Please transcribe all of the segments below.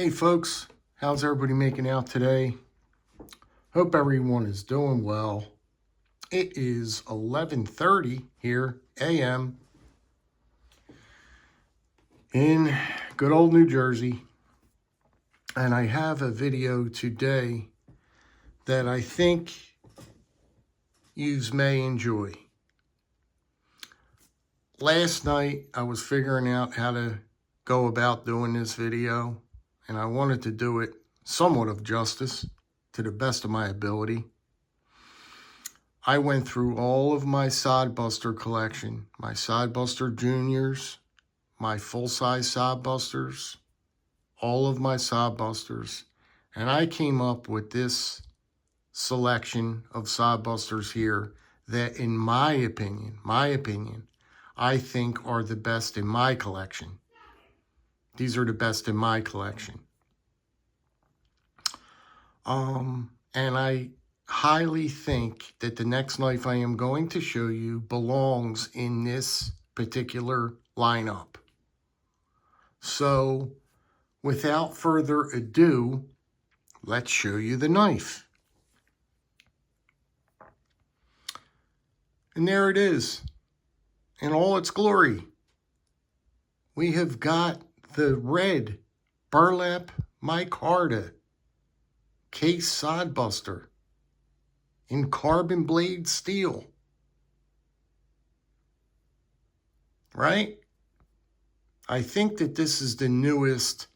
Hey folks, how's everybody making out today? Hope everyone is doing well. It is 11:30 here a.m. in good old New Jersey, and I have a video today that I think yous may enjoy. Last night I was figuring out how to go about doing this video, and I wanted to do it somewhat of justice to the best of my ability. I went through all of my Sodbuster collection, my Sodbuster Juniors, my full-size Sodbusters, all of my Sodbusters, and I came up with this selection of Sodbusters here that, in my opinion, I think are the best in my collection. These are the best in my collection. And I highly think that the next knife I am going to show you belongs in this particular lineup. So, without further ado, let's show you the knife. And there it is, in all its glory. We have got the red burlap micarta case Sodbuster in carbon blade steel. Right? I think that this is the newest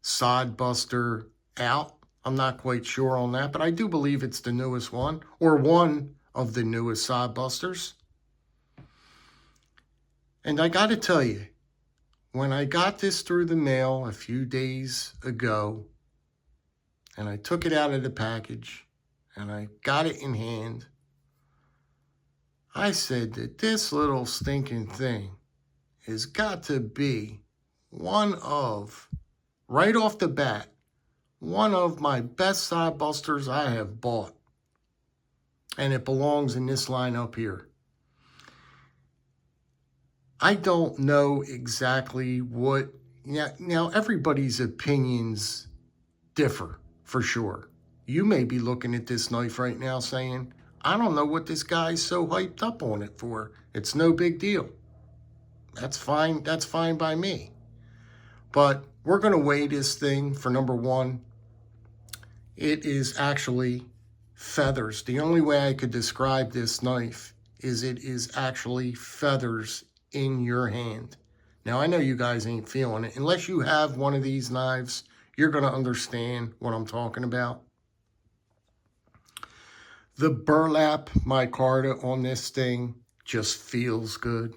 Sodbuster out. I'm not quite sure on that, but I do believe it's the newest one, or one of the newest Sodbusters. And I got to tell you, when I got this through the mail a few days ago, and I took it out of the package, and I got it in hand, I said that this little stinking thing has got to be one of, right off the bat, one of my best Sodbusters I have bought. And it belongs in this lineup here. I don't know exactly what, now everybody's opinions differ, for sure. You may be looking at this knife right now saying, I don't know what this guy's so hyped up on it for. It's no big deal. That's fine by me. But we're going to weigh this thing for number one. It is actually feathers. The only way I could describe this knife is it is actually feathers in your hand. Now, I know you guys ain't feeling it. Unless you have one of these knives, you're going to understand what I'm talking about. The burlap micarta on this thing just feels good.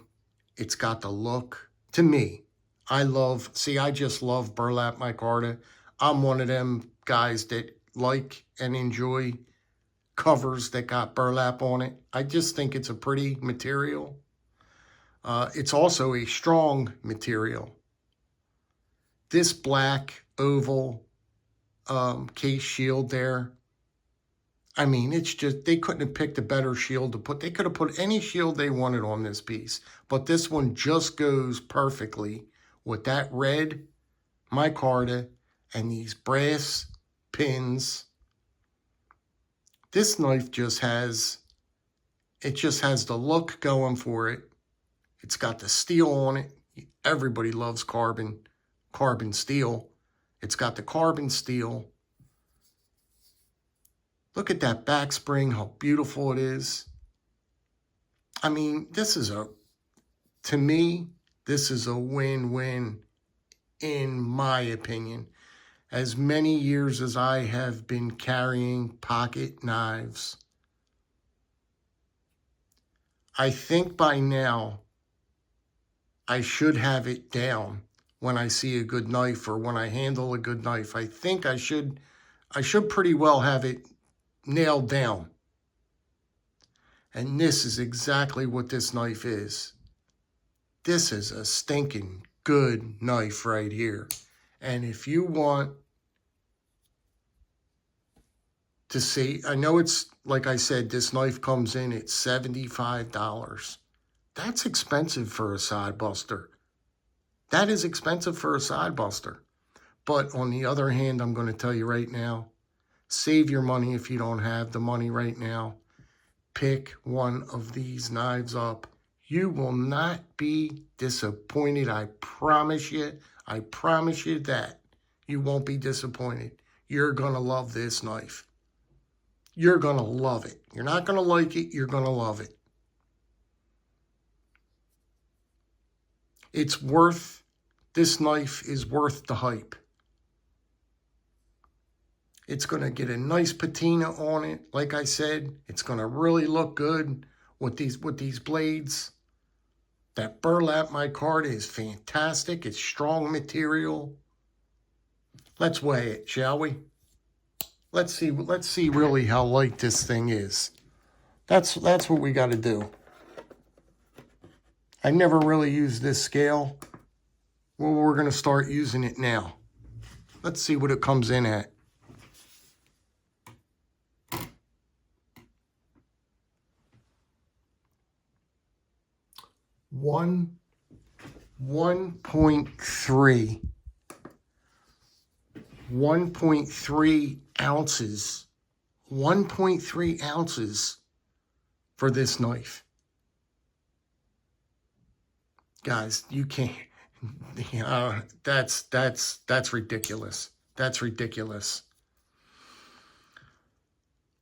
It's got the look. To me, I just love burlap micarta. I'm one of them guys that like and enjoy covers that got burlap on it. I just think it's a pretty material. It's also a strong material. This black oval case shield there, I mean, it's just, they couldn't have picked a better shield to put. They could have put any shield they wanted on this piece, but this one just goes perfectly with that red micarta and these brass pins. This knife just has the look going for it. It's got the steel on it. Everybody loves carbon steel. It's got the carbon steel. Look at that back spring, how beautiful it is. I mean, to me, this is a win-win in my opinion. As many years as I have been carrying pocket knives, I think by now I should have it down when I see a good knife or when I handle a good knife. I think I should pretty well have it nailed down. And this is exactly what this knife is. This is a stinking good knife right here. And if you want to see, I know it's, like I said, this knife comes in at $75. That's expensive for a Sodbuster. That is expensive for a Sodbuster. But on the other hand, I'm going to tell you right now, save your money if you don't have the money right now. Pick one of these knives up. You will not be disappointed. I promise you. I promise you that. You won't be disappointed. You're going to love this knife. You're going to love it. You're not going to like it. You're going to love it. This knife is worth the hype. It's going to get a nice patina on it. Like I said, it's going to really look good with these blades. That burlap micarta is fantastic. It's strong material. Let's weigh it, shall we? Let's see really how light this thing is. That's what we got to do. I never really used this scale. Well, we're going to start using it now. Let's see what it comes in at. 1.3. 1.3 ounces. 1.3 ounces for this knife. Guys, you can't. That's ridiculous. That's ridiculous.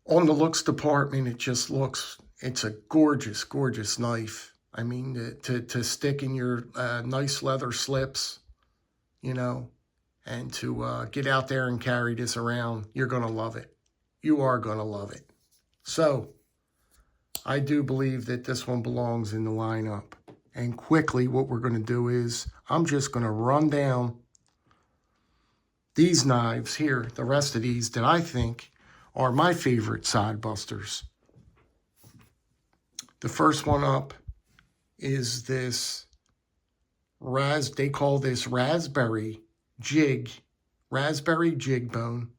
On the looks department, it's a gorgeous, gorgeous knife. I mean, to stick in your nice leather slips, you know, and to get out there and carry this around, you're going to love it. You are going to love it. So, I do believe that this one belongs in the lineup. And quickly, what we're going to do is, I'm just going to run down these knives here, the rest of these that I think are my favorite Sod Busters. The first one up is this, they call this raspberry jig bone,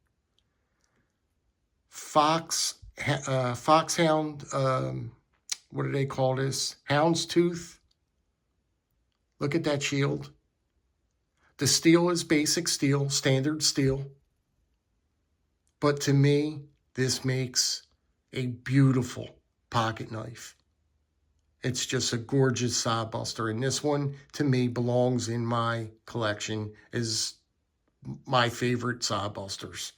foxhound, what do they call this? Houndstooth. Look at that shield. The steel is basic steel, standard steel. But to me, this makes a beautiful pocket knife. It's just a gorgeous Sod Buster. And this one, to me, belongs in my collection as my favorite Sod Busters.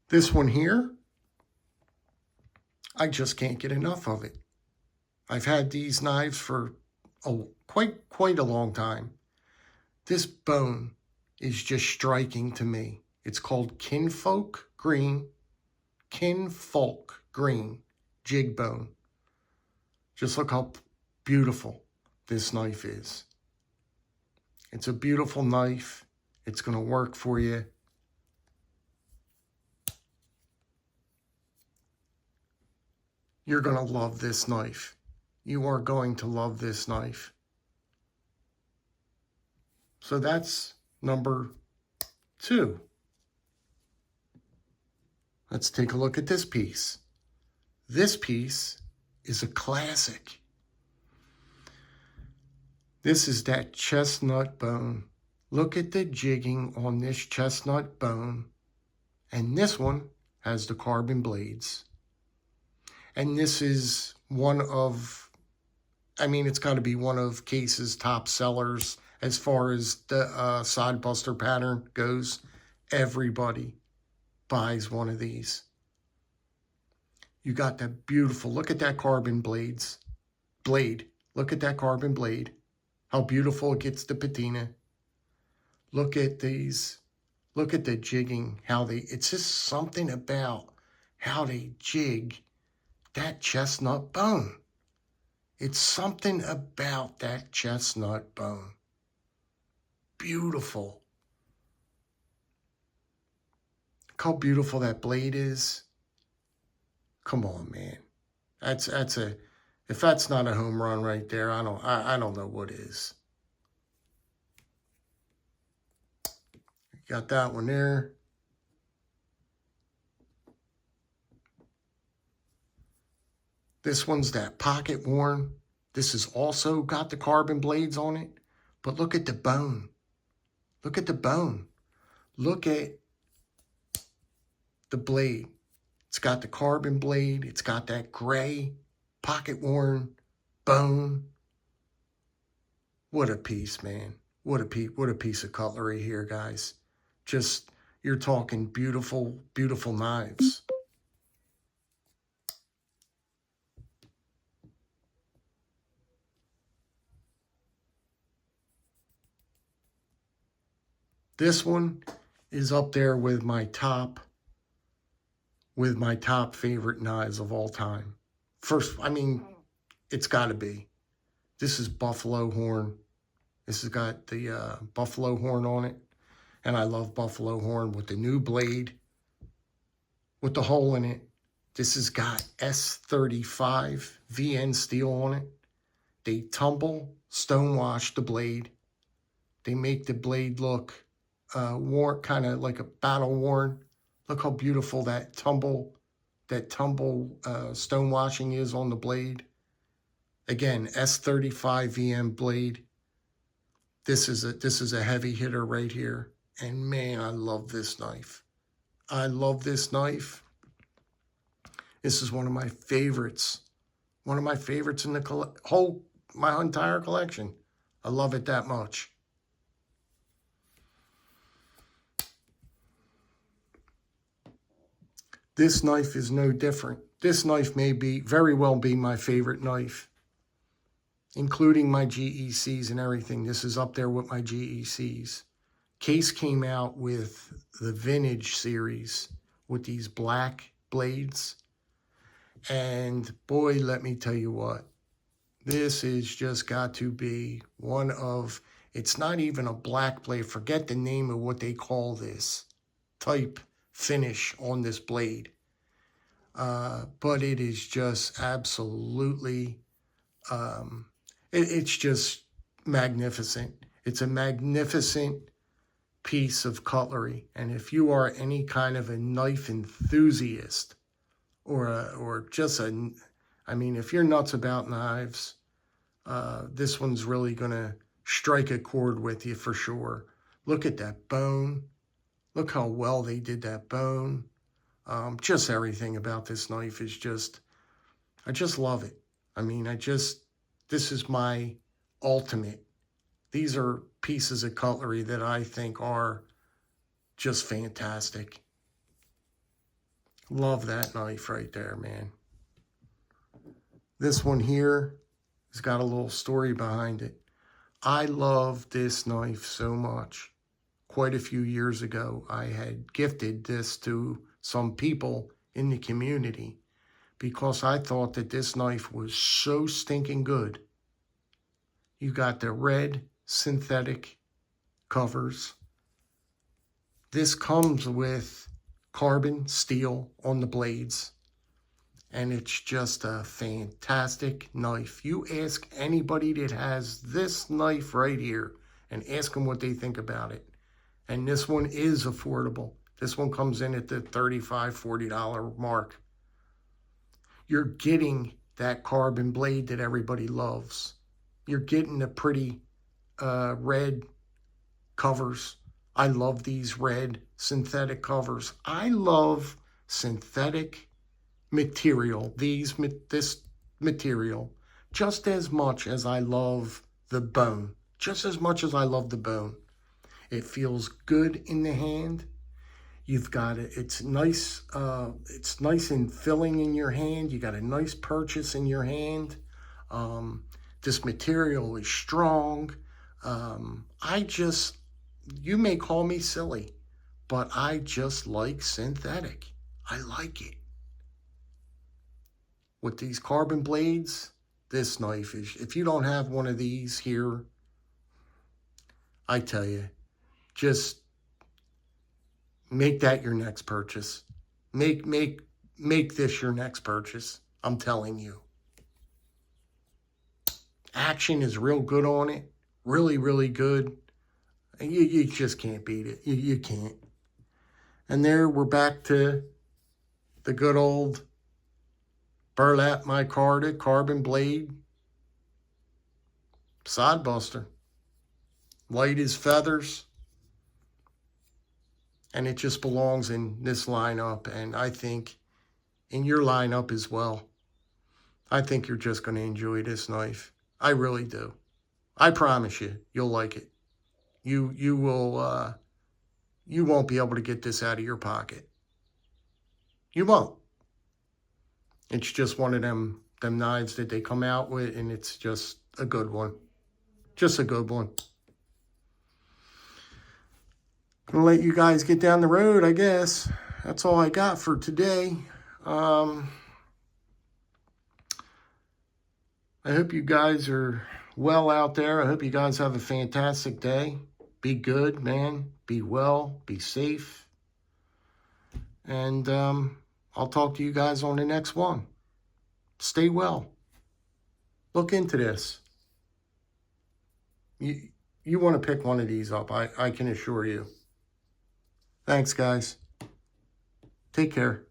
This one here, I just can't get enough of it. I've had these knives for quite a long time. This bone is just striking to me. It's called Kinfolk Green jig bone. Just look how beautiful this knife is. It's a beautiful knife. It's going to work for you. You're going to love this knife. You are going to love this knife. So that's number 2. Let's take a look at this piece. This piece is a classic. This is that chestnut bone. Look at the jigging on this chestnut bone. And this one has the carbon blades. And this is one of, I mean, it's got to be one of Case's top sellers as far as the Sod Buster pattern goes. Everybody buys one of these. You got that beautiful, look at that carbon blade. Look at that carbon blade. How beautiful it gets the patina. Look at these. Look at the jigging. It's just something about how they jig that chestnut bone. It's something about that chestnut bone. Beautiful. Look how beautiful that blade is. Come on, man. If that's not a home run right there, I don't know what is. Got that one there. This one's that pocket worn This has also got the carbon blades on it. But look at the bone. Look at the bone. Look at the blade. It's got the carbon blade. It's got that gray, pocket-worn bone. What a piece, man. What a piece of cutlery here, guys. Just, you're talking beautiful, beautiful knives. This one is up there with my top favorite knives of all time. First, I mean, it's got to be. This is buffalo horn. This has got the buffalo horn on it. And I love buffalo horn with the new blade, with the hole in it. This has got S35 VN steel on it. They tumble, stonewash the blade. They make the blade look worn, kind of like a battle worn. Look how beautiful that tumble stonewashing is on the blade. Again, S35 VM blade. This is a heavy hitter right here. And man, I love this knife. I love this knife. This is one of my favorites. One of my favorites in the my entire collection. I love it that much. This knife is no different. This knife may very well be my favorite knife, including my GECs and everything. This is up there with my GECs. Case came out with the vintage series with these black blades. And boy, let me tell you what, this has just got to be one of, it's not even a black blade. Forget the name of what they call this type finish on this blade. But it is just absolutely, it's just magnificent. It's a magnificent piece of cutlery. And if you are any kind of a knife enthusiast, or just I mean, if you're nuts about knives, this one's really gonna strike a chord with you for sure. Look at that bone. Look how well they did that bone. Just everything about this knife is just, I just love it. I mean, this is my ultimate. These are pieces of cutlery that I think are just fantastic. Love that knife right there, man. This one here has got a little story behind it. I love this knife so much. Quite a few years ago, I had gifted this to some people in the community because I thought that this knife was so stinking good. You got the red synthetic covers. This comes with carbon steel on the blades, and it's just a fantastic knife. You ask anybody that has this knife right here and ask them what they think about it. And this one is affordable. This one comes in at the $35, $40 mark. You're getting that carbon blade that everybody loves. You're getting the pretty red covers. I love these red synthetic covers. I love synthetic material, this material, just as much as I love the bone. Just as much as I love the bone. It feels good in the hand. You've got it. It's nice and filling in your hand. You got a nice purchase in your hand. This material is strong. You may call me silly, but I just like synthetic. I like it. With these carbon blades, this knife is, if you don't have one of these here, I tell you, just make that your next purchase. Make this your next purchase. I'm telling you. Action is real good on it. Really, really good. You just can't beat it. You can't. And there we're back to the good old burlap micarta carbon blade. Sod Buster. Light as feathers. And it just belongs in this lineup. And I think in your lineup as well. I think you're just going to enjoy this knife. I really do. I promise you, you'll like it. You will, you won't be able to get this out of your pocket. You won't. It's just one of them knives that they come out with, and it's just a good one. Just a good one. Gonna let you guys get down the road, I guess. That's all I got for today. I hope you guys are well out there. I hope you guys have a fantastic day. Be good, man. Be well. Be safe. And I'll talk to you guys on the next one. Stay well. Look into this. You want to pick one of these up, I can assure you. Thanks, guys. Take care.